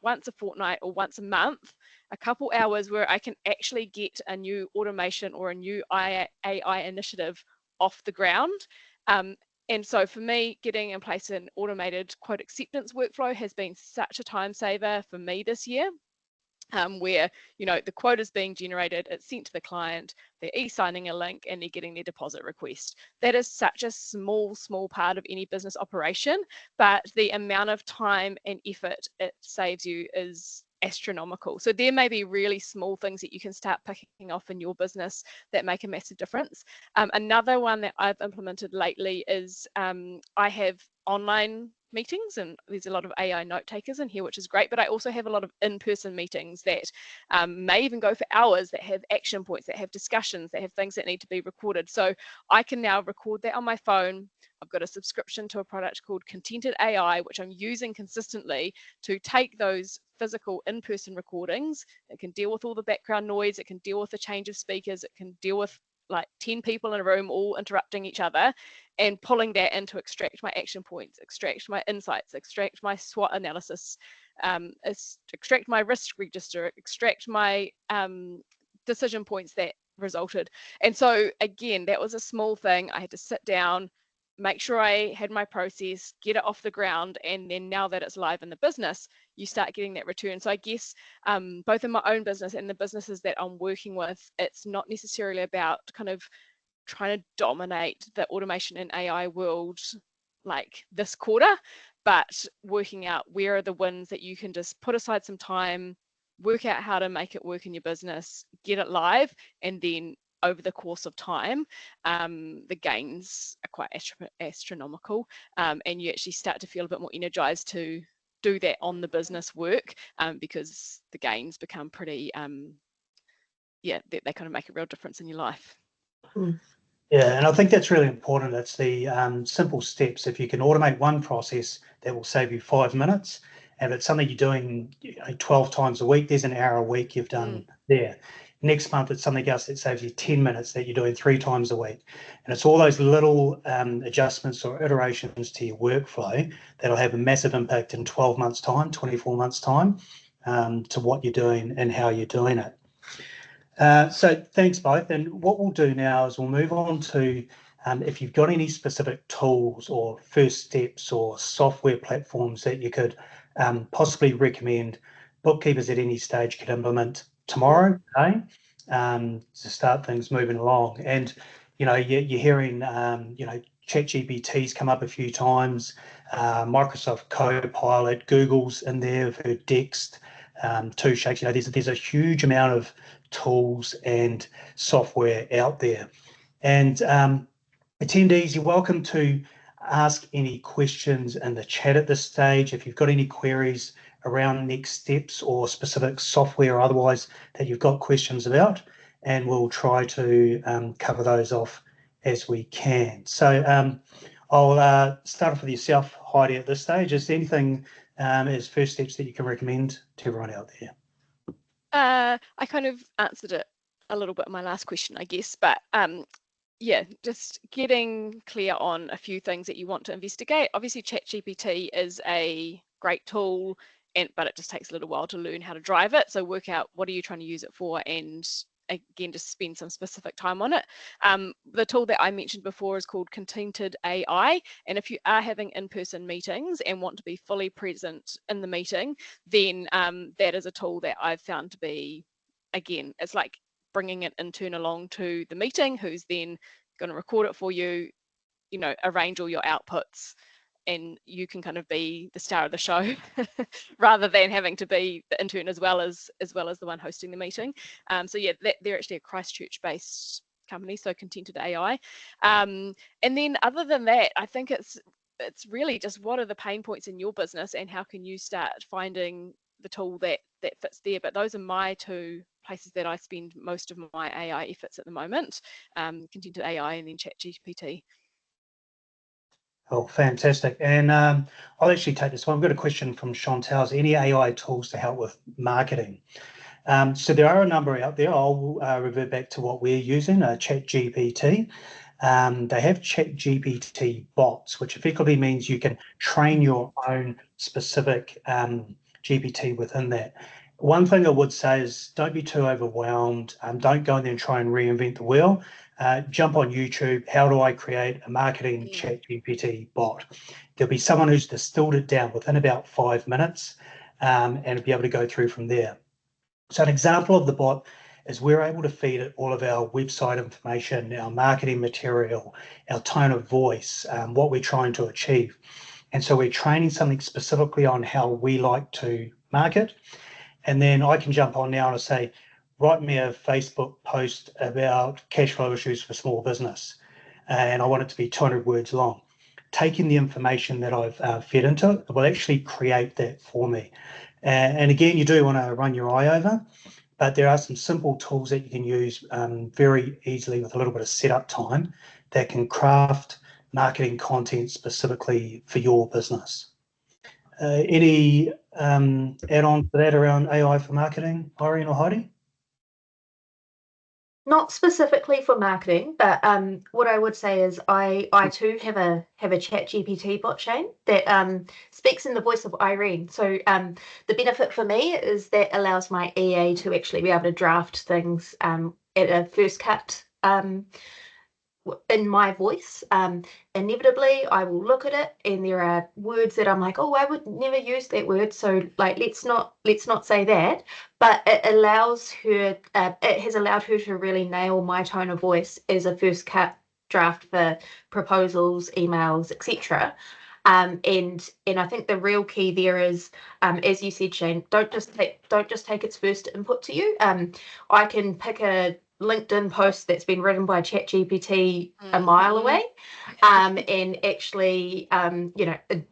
once a fortnight or once a month, a couple hours where I can actually get a new automation or a new AI initiative off the ground. And so for me, getting in place an automated quote acceptance workflow has been such a time saver for me this year, where, you know, the quote is being generated, it's sent to the client, they're e-signing a link and they're getting their deposit request. That is such a small part of any business operation, but the amount of time and effort it saves you is astronomical. So there may be really small things that you can start picking off in your business that make a massive difference. Another one that I've implemented lately is I have online meetings, and there's a lot of AI note takers in here, which is great, but I also have a lot of in-person meetings that may even go for hours, that have action points, that have discussions, that have things that need to be recorded. So I can now record that on my phone. I've got a subscription to a product called Contented AI, which I'm using consistently to take those physical in-person recordings. It can deal with all the background noise, it can deal with the change of speakers, it can deal with like 10 people in a room all interrupting each other, and pulling that in to extract my action points, extract my insights, extract my SWOT analysis, extract my risk register, extract my decision points that resulted. And so again, that was a small thing. I had to sit down, make sure I had my process, get it off the ground, and then now that it's live in the business, you start getting that return. So I guess both in my own business and the businesses that I'm working with, it's not necessarily about kind of trying to dominate the automation and AI world like this quarter, but working out where are the wins that you can just put aside some time, work out how to make it work in your business, get it live, and then over the course of time, the gains are quite astronomical, and you actually start to feel a bit more energized to do that on the business work, because the gains become pretty, yeah, they kind of make a real difference in your life. Yeah, and I think that's really important. It's the simple steps. If you can automate one process, that will save you 5 minutes. And if it's something you're doing 12 times a week, there's an hour a week you've done there. Next month, it's something else that saves you 10 minutes that you're doing 3 times a week. And it's all those little adjustments or iterations to your workflow that'll have a massive impact in 12 months' time, 24 months' time, to what you're doing and how you're doing it. So thanks both. And what we'll do now is we'll move on to if you've got any specific tools or first steps or software platforms that you could possibly recommend bookkeepers at any stage could implement tomorrow, to start things moving along. And you're hearing ChatGPT's come up a few times, Microsoft Copilot, Google's in there, I've heard Dext, Two Shakes. There's a huge amount of tools and software out there. And attendees, you're welcome to ask any questions in the chat at this stage. If you've got any queries around next steps or specific software or otherwise that you've got questions about, and we'll try to cover those off as we can. So I'll start off with yourself, Heidi, at this stage. Is there anything as first steps that you can recommend to everyone out there? I kind of answered it a little bit in my last question, I guess, but yeah, just getting clear on a few things that you want to investigate. Obviously, ChatGPT is a great tool, but it just takes a little while to learn how to drive it. So work out what are you trying to use it for, and again, just spend some specific time on it. The tool that I mentioned before is called Contented AI, and if you are having in-person meetings and want to be fully present in the meeting, then that is a tool that I've found to be, again, it's like bringing an intern along to the meeting who's then going to record it for you, arrange all your outputs, and you can kind of be the star of the show rather than having to be the intern as well as the one hosting the meeting. So yeah, they're actually a Christchurch based company, so Contented AI. And then other than that, I think it's really just what are the pain points in your business and how can you start finding the tool that fits there. But those are my two places that I spend most of my AI efforts at the moment, Content AI and then ChatGPT. Oh, fantastic. And I'll actually take this one. I've got a question from Chantal. Any AI tools to help with marketing? So there are a number out there. I'll revert back to what we're using, ChatGPT. They have ChatGPT bots, which effectively means you can train your own specific GPT within that. One thing I would say is don't be too overwhelmed. Don't go in there and try and reinvent the wheel. Jump on YouTube. How do I create a marketing ChatGPT bot? There'll be someone who's distilled it down within about 5 minutes and be able to go through from there. So an example of the bot is we're able to feed it all of our website information, our marketing material, our tone of voice, what we're trying to achieve. And so we're training something specifically on how we like to market. And then I can jump on now and say, write me a Facebook post about cash flow issues for small business. And I want it to be 200 words long. Taking the information that I've fed into it will actually create that for me. And again, you do want to run your eye over, but there are some simple tools that you can use very easily with a little bit of setup time that can craft marketing content specifically for your business. Any add-on to that around AI for marketing, Irene or Heidi? Not specifically for marketing, but what I would say is I too have a ChatGPT bot, Shane, that speaks in the voice of Irene. So the benefit for me is that allows my EA to actually be able to draft things at a first cut in my voice. Inevitably I will look at it and there are words that I'm like, oh, I would never use that word, so like let's not say that. But it allows her it has allowed her to really nail my tone of voice as a first cut draft for proposals, emails, etc. And I think the real key there is, as you said, Shane, don't just take its first input to you. I can pick a LinkedIn post that's been written by ChatGPT a mile away, and actually,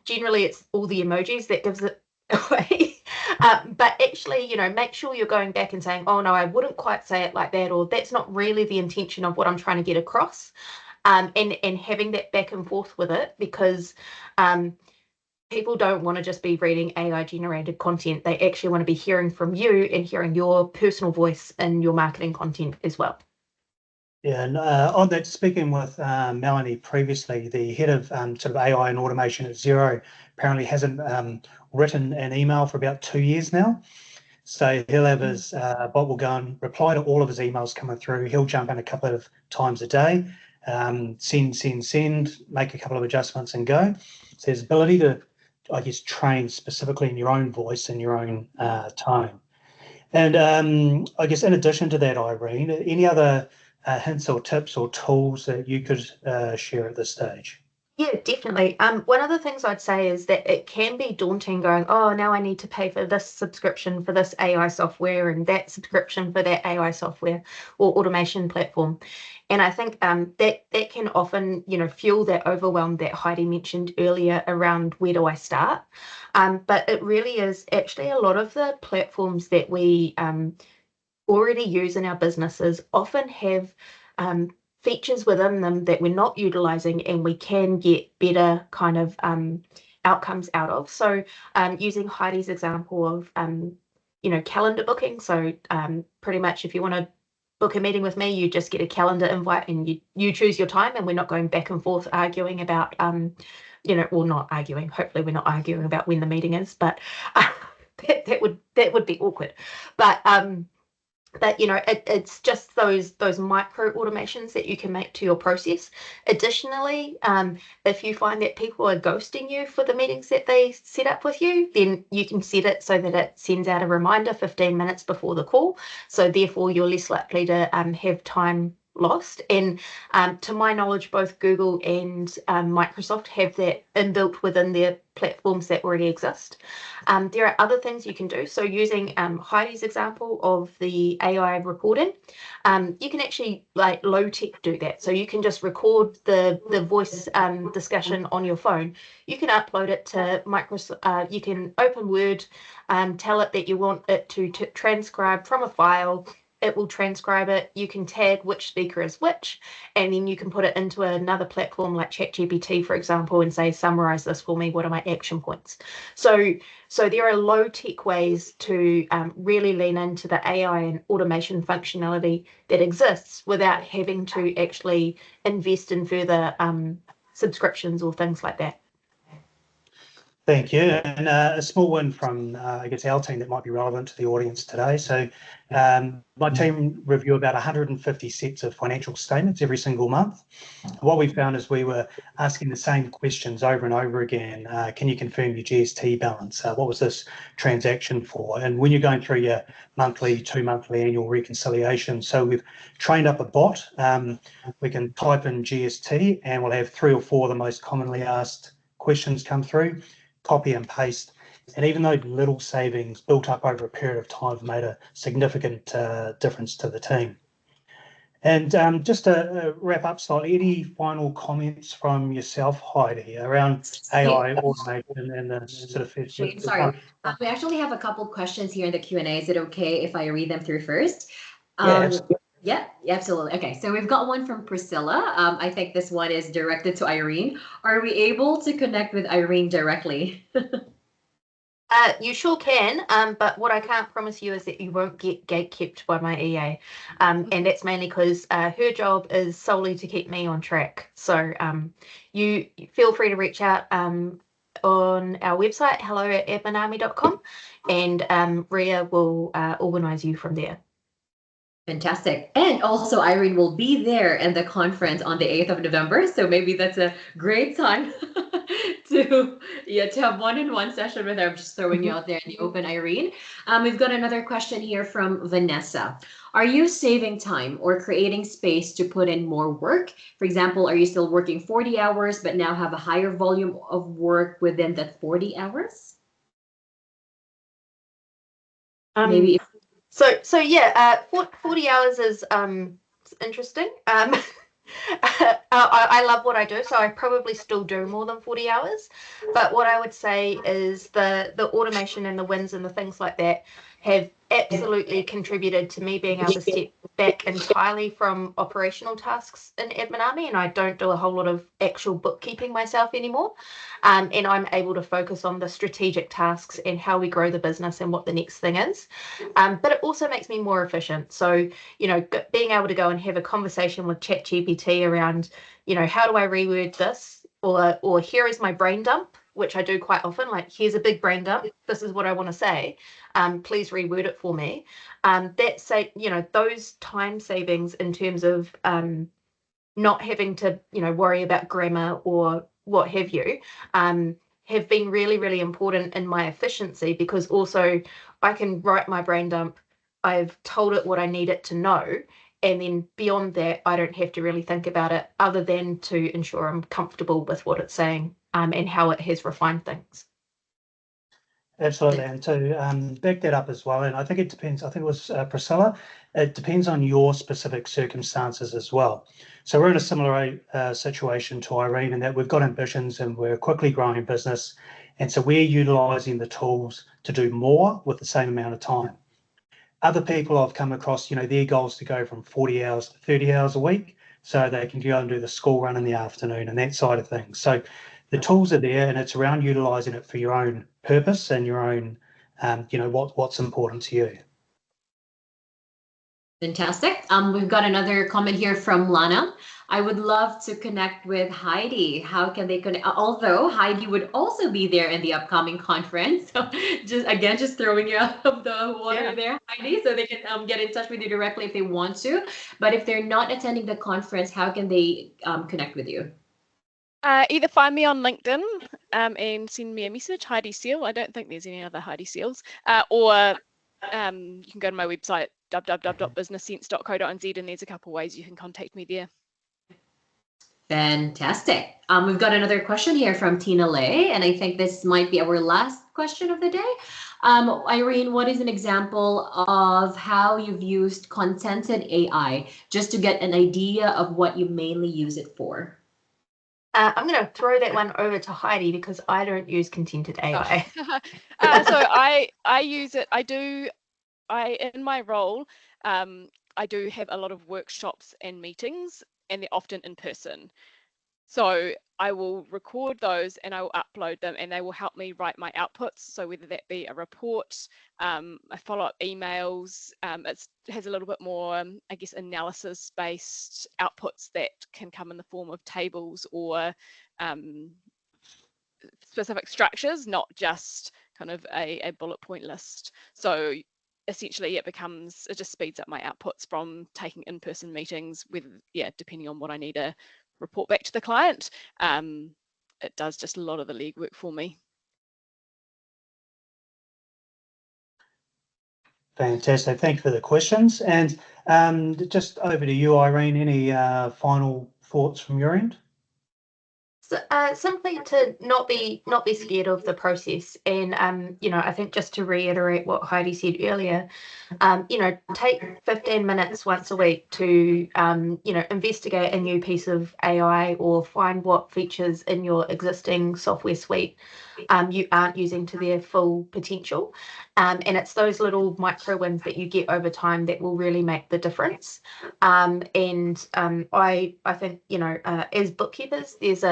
generally it's all the emojis that gives it away. But actually, make sure you're going back and saying, oh no, I wouldn't quite say it like that, or that's not really the intention of what I'm trying to get across. And having that back and forth with it, because people don't want to just be reading AI generated content. They actually want to be hearing from you and hearing your personal voice in your marketing content as well. Yeah, and on that, speaking with Melanie previously, the head of sort of AI and automation at Xero apparently hasn't written an email for about 2 years now. So he'll have his bot will go and reply to all of his emails coming through. He'll jump in a couple of times a day, send, make a couple of adjustments and go. So there's ability to, I guess, train specifically in your own voice and your own tone. And I guess in addition to that, Irene, any other hints or tips or tools that you could share at this stage? Yeah, definitely. One of the things I'd say is that it can be daunting going, oh, now I need to pay for this subscription for this AI software and that subscription for that AI software or automation platform. And I think that can often, fuel that overwhelm that Heidi mentioned earlier around where do I start? But it really is actually a lot of the platforms that we already use in our businesses often have features within them that we're not utilizing and we can get better kind of outcomes out of. So using Heidi's example of, calendar booking. So pretty much if you want to book a meeting with me, you just get a calendar invite and you choose your time, and we're not going back and forth arguing about, not arguing. Hopefully we're not arguing about when the meeting is, but that would be awkward. But it's just those micro automations that you can make to your process. Additionally, if you find that people are ghosting you for the meetings that they set up with you, then you can set it so that it sends out a reminder 15 minutes before the call. So therefore, you're less likely to have time lost. And to my knowledge, both Google and Microsoft have that inbuilt within their platforms that already exist. There are other things you can do. So using Heidi's example of the AI recording, you can actually like low tech do that. So you can just record the voice discussion on your phone. You can upload it to Microsoft. You can open Word, tell it that you want it to transcribe from a file. It will transcribe it. You can tag which speaker is which, and then you can put it into another platform like ChatGPT, for example, and say, summarize this for me. What are my action points? So there are low-tech ways to really lean into the AI and automation functionality that exists without having to actually invest in further subscriptions or things like that. Thank you. And a small one from, I guess, our team that might be relevant to the audience today. So my team review about 150 sets of financial statements every single month. What we found is we were asking the same questions over and over again. Can you confirm your GST balance? What was this transaction for? And when you're going through your monthly, 2-monthly annual reconciliation, so we've trained up a bot. We can type in GST and we'll have 3 or 4 of the most commonly asked questions come through. Copy and paste, and even though little savings built up over a period of time have made a significant difference to the team. And just to wrap up slightly, any final comments from yourself, Heidi, around AI automation and the sort of... Shane, sorry, we actually have a couple questions here in the Q&A. Is it okay if I read them through first? Yeah, absolutely. Okay, so we've got one from Priscilla. I think this one is directed to Irene. Are we able to connect with Irene directly? You sure can, but what I can't promise you is that you won't get gatekept by my EA. And that's mainly because her job is solely to keep me on track. So you feel free to reach out on our website, hello@adminarmy.com, and Ria will organise you from there. Fantastic. And also Irene will be there in the conference on the 8th of November. So maybe that's a great time to have one-on-one session with her. I'm just throwing you out there in the open, Irene. We've got another question here from Vanessa. Are you saving time or creating space to put in more work? For example, are you still working 40 hours, but now have a higher volume of work within that 40 hours? Maybe if So yeah, 40 hours is interesting. I love what I do, so I probably still do more than 40 hours. But what I would say is the automation and the wins and the things like that have absolutely contributed to me being able to step back entirely from operational tasks in Admin Army, and I don't do a whole lot of actual bookkeeping myself anymore. And I'm able to focus on the strategic tasks and how we grow the business and what the next thing is. But it also makes me more efficient. So, you know, being able to go and have a conversation with ChatGPT around, you know, how do I reword this? Or here is my brain dump, which I do quite often, like, here's a big brain dump. This is what I want to say. Please reword it for me. You know, those time savings in terms of not having to, you know, worry about grammar or what have you, have been really, really important in my efficiency, because also I can write my brain dump. I've told it what I need it to know. And then beyond that, I don't have to really think about it other than to ensure I'm comfortable with what it's saying and how it has refined things. Absolutely, and to back that up as well, and I think it depends, I think it was Priscilla, it depends on your specific circumstances as well. So we're in a similar situation to Irene in that we've got ambitions and we're a quickly growing business, and so we're utilising the tools to do more with the same amount of time. Other people I've come across, you know, their goals to go from 40 hours to 30 hours a week, so they can go and do the school run in the afternoon and that side of things. So the tools are there, and it's around utilising it for your own purpose and your own, you know, what's important to you. Fantastic. We've got another comment here from Lana. I would love to connect with Heidi. How can they connect? Although Heidi would also be there in the upcoming conference. So just throwing you out of the water there, Heidi, so they can get in touch with you directly if they want to. But if they're not attending the conference, how can they connect with you? Either find me on LinkedIn and send me a message, Heidi Seale. I don't think there's any other Heidi Seales. Or you can go to my website, www.businesssense.co.nz, and there's a couple ways you can contact me there. Fantastic. We've got another question here from Tina Lay, and I think this might be our last question of the day. Irene, what is an example of how you've used contented AI, just to get an idea of what you mainly use it for? I'm going to throw that one over to Heidi because I don't use contented AI. So I use it. In my role, I do have a lot of workshops and meetings, and they're often in person. So I will record those and I will upload them, and they will help me write my outputs. So whether that be a report, a follow-up emails, it has a little bit more, I guess, analysis-based outputs that can come in the form of tables or specific structures, not just kind of a bullet point list. So essentially it just speeds up my outputs from taking in-person meetings with, depending on what I need to report back to the client. It does just a lot of the legwork for me. Fantastic. Thank you for the questions. And just over to you, Irene, any final thoughts from your end? Simply to not be scared of the process, and I think just to reiterate what Heidi said earlier, take 15 minutes once a week to investigate a new piece of AI or find what features in your existing software suite you aren't using to their full potential, and it's those little micro wins that you get over time that will really make the difference. I think as bookkeepers, there's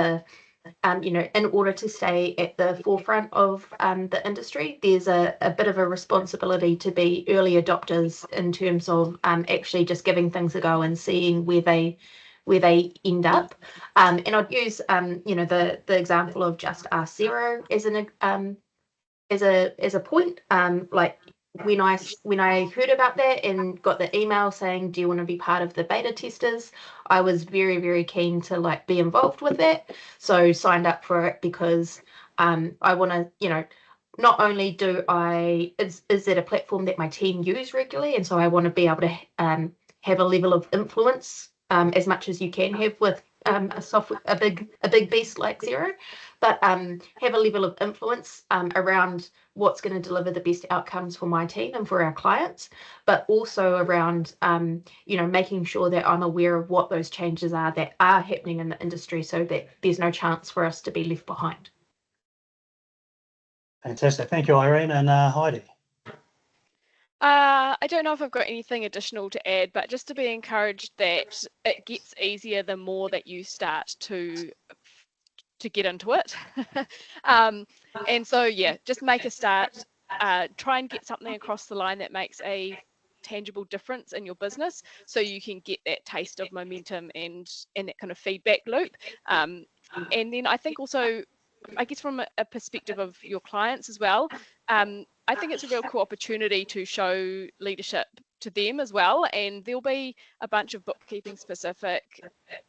in order to stay at the forefront of the industry, there's a bit of a responsibility to be early adopters in terms of actually just giving things a go and seeing where they end up. And I'd use the example of just Ask Xero as a point. Like when I heard about that and got the email saying, do you want to be part of the beta testers, I was very, very keen to be involved with that. So signed up for it because I want to, not only is it a platform that my team use regularly, and so I want to be able to have a level of influence as much as you can have with a big beast like Xero, but have a level of influence around what's going to deliver the best outcomes for my team and for our clients, but also around making sure that I'm aware of what those changes are that are happening in the industry, so that there's no chance for us to be left behind. Fantastic. Thank you, Irene. And Heidi? I don't know if I've got anything additional to add, but just to be encouraged that it gets easier the more that you start to get into it. And so, just make a start. Try and get something across the line that makes a tangible difference in your business, so you can get that taste of momentum and that kind of feedback loop. And then I think also, I guess from a perspective of your clients as well, I think it's a real cool opportunity to show leadership to them as well. And there'll be a bunch of bookkeeping specific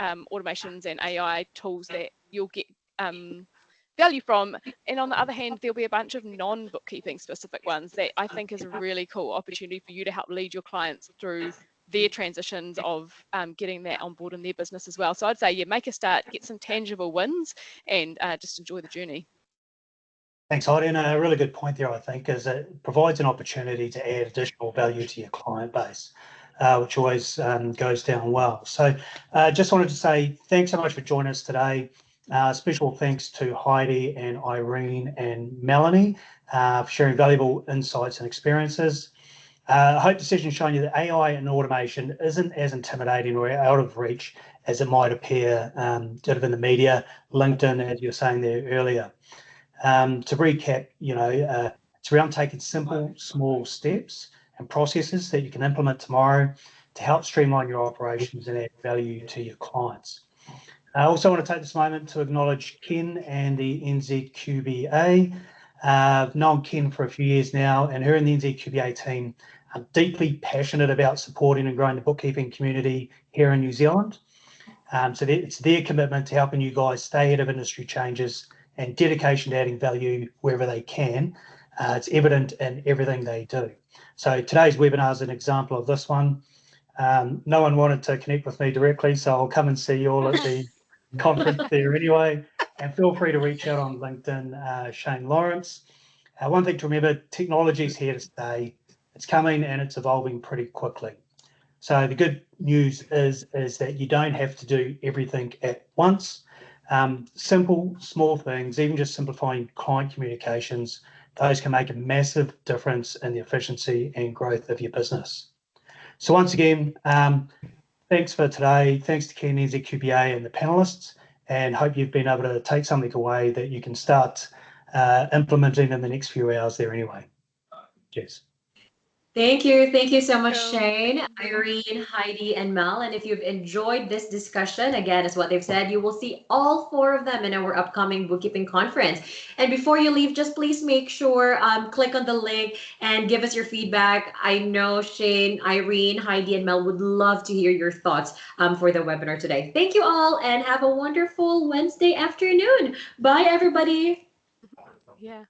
automations and AI tools that you'll get value from. And on the other hand, there'll be a bunch of non-bookkeeping specific ones that I think is a really cool opportunity for you to help lead your clients through their transitions of getting that on board in their business as well. So I'd say, make a start, get some tangible wins, and just enjoy the journey. Thanks, Heidi. And a really good point there, I think, is it provides an opportunity to add additional value to your client base, which always goes down well. So just wanted to say thanks so much for joining us today. Special thanks to Heidi and Irene and Melanie for sharing valuable insights and experiences. I hope the session's shown you that AI and automation isn't as intimidating or out of reach as it might appear sort of in the media, LinkedIn, as you were saying there earlier. To recap, it's around taking simple, small steps and processes that you can implement tomorrow to help streamline your operations and add value to your clients. I also want to take this moment to acknowledge Ken and the NZQBA. I've known Ken for a few years now, and her and the NZQBA team are deeply passionate about supporting and growing the bookkeeping community here in New Zealand. So it's their commitment to helping you guys stay ahead of industry changes and dedication to adding value wherever they can. It's evident in everything they do. So today's webinar is an example of this one. No one wanted to connect with me directly, so I'll come and see you all at the conference there anyway. And feel free to reach out on LinkedIn, Shane Laurence. One thing to remember, technology is here to stay. It's coming and it's evolving pretty quickly. So the good news is that you don't have to do everything at once. Simple, small things, even just simplifying client communications, those can make a massive difference in the efficiency and growth of your business. So once again, thanks for today. Thanks to Ken, NZQBA and the panelists, and hope you've been able to take something away that you can start implementing in the next few hours there anyway. Cheers. Thank you. Thank you so much, Cool. Shane, Irene, Heidi, and Mel. And if you've enjoyed this discussion, again, as what they've said, you will see all 4 of them in our upcoming bookkeeping conference. And before you leave, just please make sure, click on the link and give us your feedback. I know Shane, Irene, Heidi, and Mel would love to hear your thoughts for the webinar today. Thank you all and have a wonderful Wednesday afternoon. Bye, everybody. Yeah.